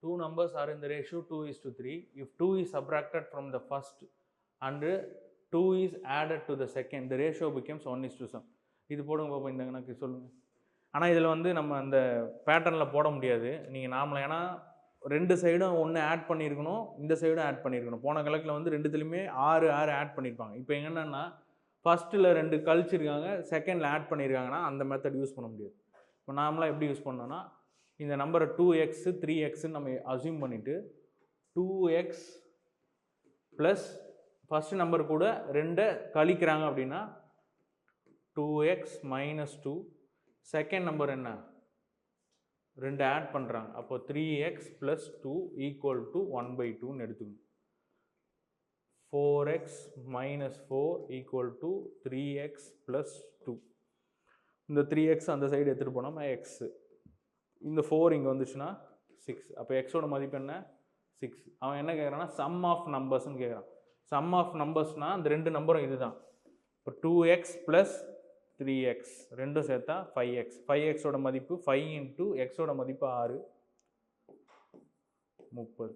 two numbers are in the ratio 2:3. If 2 is subtracted from the first and 2 is added to the second, the ratio becomes 1:7. இது போடுங்க பாப்போம், இந்த கணக்கு சொல்லுங்கள். ஆனால் இதில் வந்து நம்ம அந்த பேட்டர்னில் போட முடியாது. நீங்கள் நார்மலாக, ஏன்னா ரெண்டு சைடும் ஒன்று ஆட் பண்ணியிருக்கணும், இந்த சைடும் ஆட் பண்ணியிருக்கணும். போன கணக்கில் வந்து ரெண்டுத்துலேயுமே 6 ஆட் பண்ணியிருப்பாங்க. இப்போ என்னென்னா ஃபஸ்ட்டில் 2 கழிச்சிருக்காங்க, செகண்டில் ஆட் பண்ணியிருக்காங்கன்னா அந்த மெத்தட் யூஸ் பண்ண முடியாது. இப்போ நார்மலாக எப்படி யூஸ் பண்ணோன்னா, இந்த நம்பரை 2x 3xன்னு நம்ம அசியூம் பண்ணிவிட்டு 2x ப்ளஸ் ஃபஸ்ட்டு நம்பர் கூட 2 கழிக்கிறாங்க அப்படின்னா 2x மைனஸ் 2, செகண்ட் நம்பர் என்ன 2 ஆட் பண்ணுறாங்க, அப்போ 3x ப்ளஸ் 2 ஈக்குவல் டு 1/2ன்னு எடுத்துக்கணும். 4x minus 4 equal to 3x plus 2. இந்த 3x அந்த சைடு எடுத்துகிட்டு போனோம்னா எக்ஸு, இந்த 4 இங்கே வந்துச்சுன்னா 6. அப்போ எக்ஸோட மதிப்பு என்ன 6. அவன் என்ன கேட்குறான்னா சம் ஆஃப் நம்பர்ஸ்ன்னு கேட்குறான். சம் ஆஃப் நம்பர்ஸ்னால் அந்த ரெண்டு நம்பரும் இது தான். இப்போ 2x ப்ளஸ் 3x ரெண்டும் சேர்த்தா 5x. 5xோட மதிப்பு 5 இன்ட்டு எக்ஸோட மதிப்பு 6, 30.